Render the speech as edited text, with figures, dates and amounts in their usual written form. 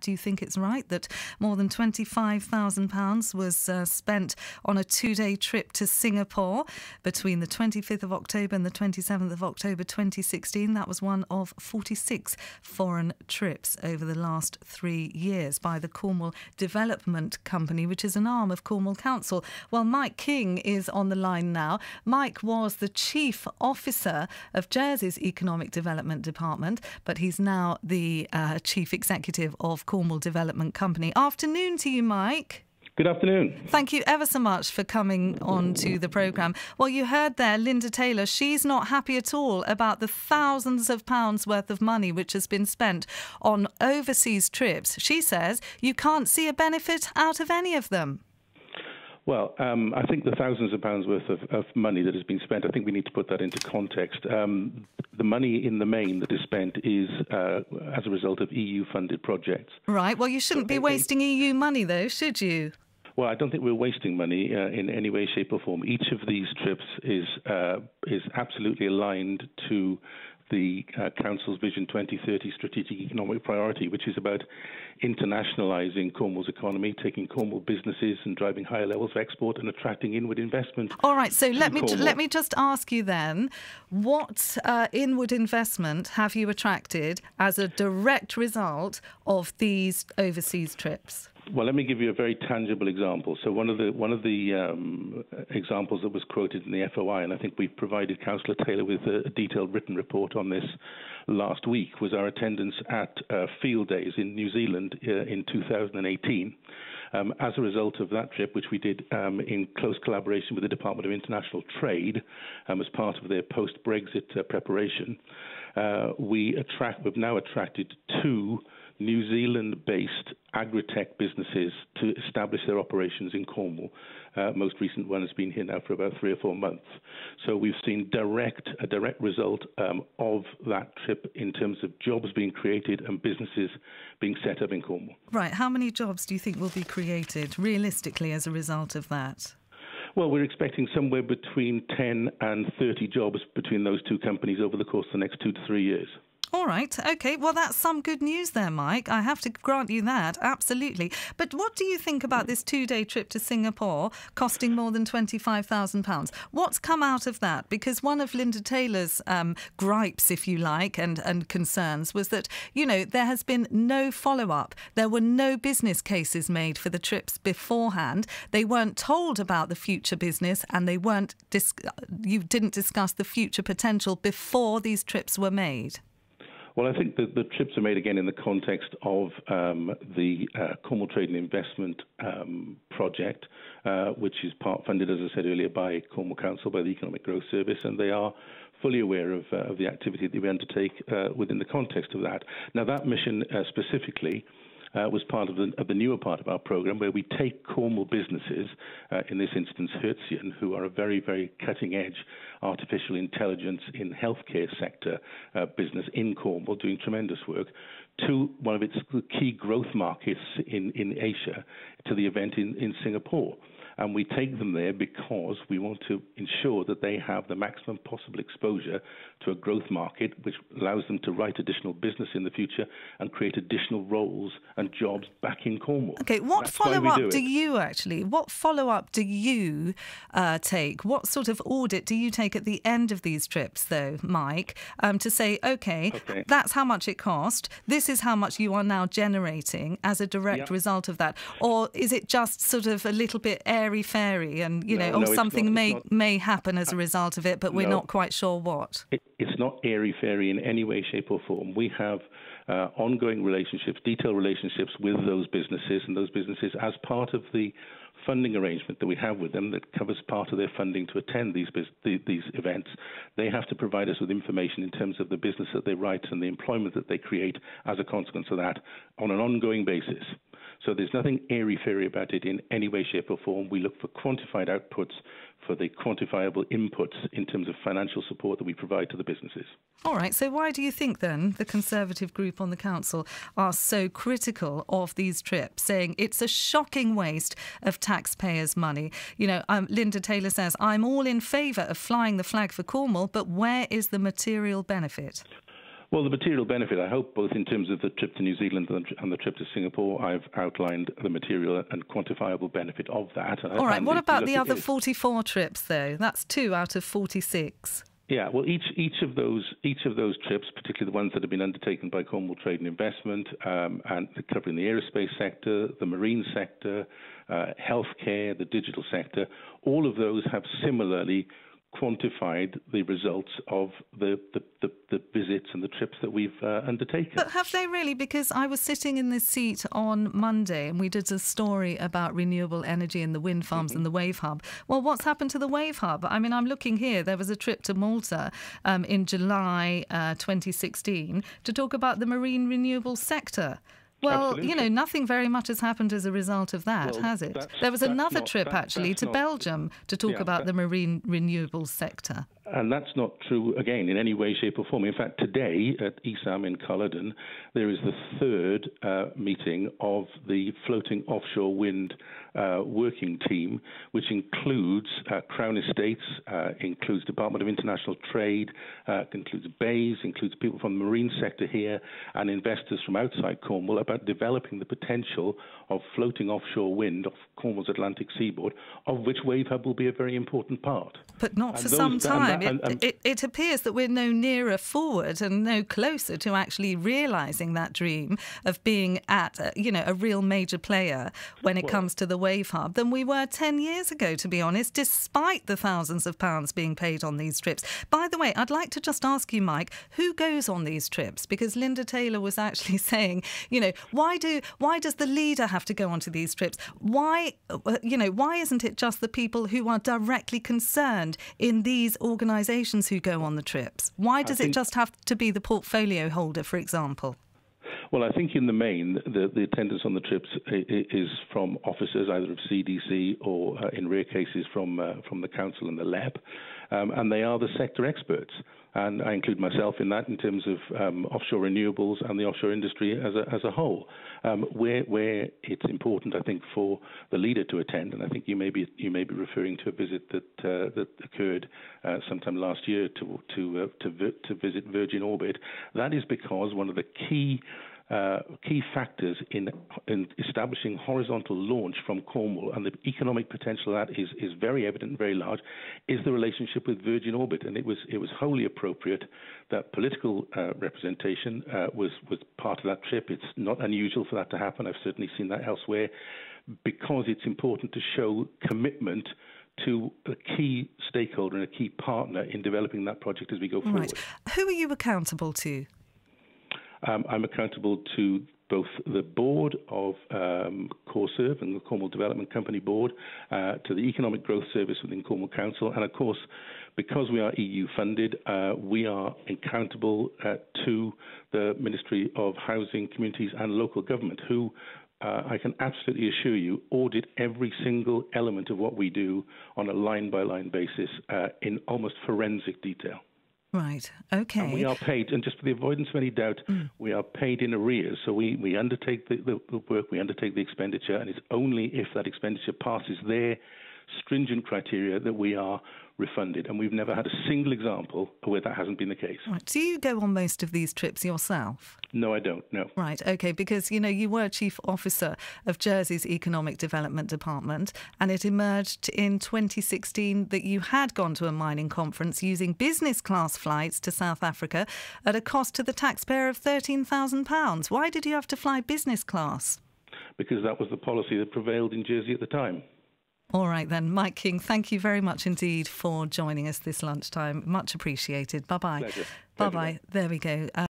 Do you think it's right that more than £25,000 was spent on a 2-day trip to Singapore between the 25th of October and the 27th of October 2016? That was one of 46 foreign trips over the last 3 years by the Cornwall Development Company, which is an arm of Cornwall Council. Well, Mike King is on the line now. Mike was the Chief Officer of Jersey's Economic Development Department, but he's now the Chief Executive of Cornwall Development Company. Afternoon to you, Mike. Good afternoon. Thank you ever so much for coming on to the programme. Well, you heard there Linda Taylor. She's not happy at all about the thousands of pounds worth of money which has been spent on overseas trips. She says you can't see a benefit out of any of them. Well, I think the thousands of pounds worth of money that has been spent, I think we need to put that into context. The money in the main that is spent is as a result of EU-funded projects. Right. Well, you shouldn't be wasting EU money, though, should you? Well, I don't think we're wasting money in any way, shape or form. Each of these trips is absolutely aligned to the Council's Vision 2030 strategic economic priority, which is about internationalising Cornwall's economy, taking Cornwall businesses and driving higher levels of export and attracting inward investment. All right, so let me just ask you then, what inward investment have you attracted as a direct result of these overseas trips? Well, let me give you a very tangible example. So one of the examples that was quoted in the FOI, and I think we've provided Councillor Taylor with a detailed written report on this last week, was our attendance at field days in New Zealand in 2018. As a result of that trip, which we did in close collaboration with the Department of International Trade as part of their post-Brexit preparation, we've now attracted 2 New Zealand-based agri-tech businesses to establish their operations in Cornwall. Most recent one has been here now for about 3 or 4 months. So we've seen a direct result of that trip in terms of jobs being created and businesses being set up in Cornwall. Right. How many jobs do you think will be created realistically as a result of that? Well, we're expecting somewhere between 10 and 30 jobs between those 2 companies over the course of the next 2 to 3 years. All right. OK. Well, that's some good news there, Mike. I have to grant you that. Absolutely. But what do you think about this 2-day trip to Singapore costing more than £25,000? What's come out of that? Because one of Linda Taylor's gripes, if you like, and concerns was that, you know, there has been no follow-up. There were no business cases made for the trips beforehand. They weren't told about the future business and they weren't you didn't discuss the future potential before these trips were made. Well, I think that the trips are made again in the context of the Cornwall Trade and Investment project, which is part funded, as I said earlier, by Cornwall Council, by the Economic Growth Service, and they are fully aware of the activity that we undertake within the context of that. Now, that mission specifically was part of the newer part of our programme, where we take Cornwall businesses, in this instance Hertzian, who are a very, very cutting-edge artificial intelligence in healthcare sector business in Cornwall, doing tremendous work, to one of its key growth markets in Asia, to the event in Singapore. And we take them there because we want to ensure that they have the maximum possible exposure to a growth market, which allows them to write additional business in the future and create additional roles and jobs back in Cornwall. OK, what follow-up do you take? What sort of audit do you take at the end of these trips, though, Mike, to say, OK, that's how much it cost, this is how much you are now generating as a direct result of that? Or is it just sort of a little bit airy-fairy and, you know, something may happen as a result of it, but we're not quite sure what? It's not airy-fairy in any way, shape or form. We have ongoing relationships, detailed relationships with those businesses, and those businesses, as part of the funding arrangement that we have with them that covers part of their funding to attend these events, they have to provide us with information in terms of the business that they write and the employment that they create as a consequence of that on an ongoing basis. So there's nothing airy-fairy about it in any way, shape or form. We look for quantified outputs for the quantifiable inputs in terms of financial support that we provide to the businesses. All right, so why do you think then the Conservative group on the council are so critical of these trips, saying it's a shocking waste of taxpayers' money? You know, Linda Taylor says, I'm all in favour of flying the flag for Cornwall, but where is the material benefit? Well, the material benefit, I hope, both in terms of the trip to New Zealand and the trip to Singapore, I've outlined the material and quantifiable benefit of that. All right, what about the other 44 trips, though? That's 2 out of 46. Yeah, well, each of those trips, particularly the ones that have been undertaken by Cornwall Trade and Investment, and covering the aerospace sector, the marine sector, healthcare, the digital sector, all of those have similarly quantified the results of the visits and the trips that we've undertaken. But have they really? Because I was sitting in this seat on Monday and we did a story about renewable energy and the wind farms and the wave hub. Well, what's happened to the wave hub? I mean, I'm looking here. There was a trip to Malta in July 2016 to talk about the marine renewable sector. Well, Absolutely. Nothing very much has happened as a result of that, has it? There was another trip, actually, to Belgium to talk about the marine renewables sector. And that's not true, again, in any way, shape or form. In fact, today at ESAM in Culloden, there is the third meeting of the floating offshore wind working team, which includes Crown Estates, includes Department of International Trade, includes BEIS, includes people from the marine sector here, and investors from outside Cornwall about developing the potential of floating offshore wind off Cornwall's Atlantic seaboard, of which Wave Hub will be a very important part. But not for some time. It appears that we're no nearer forward and no closer to actually realising that dream of being at, a real major player when it comes to the Wave Hub than we were 10 years ago, to be honest, despite the thousands of pounds being paid on these trips. By the way, I'd like to just ask you, Mike, who goes on these trips? Because Linda Taylor was actually saying, why does the leader have to go onto these trips? Why isn't it just the people who are directly concerned in these organisations who go on the trips? Why does it just have to be the portfolio holder, for example? Well, I think in the main, the attendance on the trips is from officers, either of CDC or, in rare cases, from the council and the LEP, and they are the sector experts. And I include myself in that in terms of offshore renewables and the offshore industry as a whole. Where it's important, I think, for the leader to attend, and I think you may be referring to a visit that occurred sometime last year to visit Virgin Orbit. That is because one of the key factors in establishing horizontal launch from Cornwall, and the economic potential of that is very evident and very large, is the relationship with Virgin Orbit. And it was wholly appropriate that political representation was part of that trip. It's not unusual for that to happen. I've certainly seen that elsewhere, because it's important to show commitment to a key stakeholder and a key partner in developing that project as we go forward. Right. Who are you accountable to? I'm accountable to both the board of CorServe and the Cornwall Development Company board, to the Economic Growth Service within Cornwall Council, and of course, because we are EU funded, we are accountable to the Ministry of Housing, Communities and Local Government, who I can absolutely assure you audit every single element of what we do on a line-by-line basis in almost forensic detail. Right, OK. And we are paid, and just for the avoidance of any doubt, we are paid in arrears. So we undertake the work, we undertake the expenditure, and it's only if that expenditure passes their stringent criteria that we are refunded. And we've never had a single example where that hasn't been the case. Right. Do you go on most of these trips yourself? No, I don't, no. Right, OK, because, you were Chief Officer of Jersey's Economic Development Department, and it emerged in 2016 that you had gone to a mining conference using business class flights to South Africa at a cost to the taxpayer of £13,000. Why did you have to fly business class? Because that was the policy that prevailed in Jersey at the time. All right then, Mike King, thank you very much indeed for joining us this lunchtime. Much appreciated. Bye-bye. Pleasure. Bye-bye. There we go.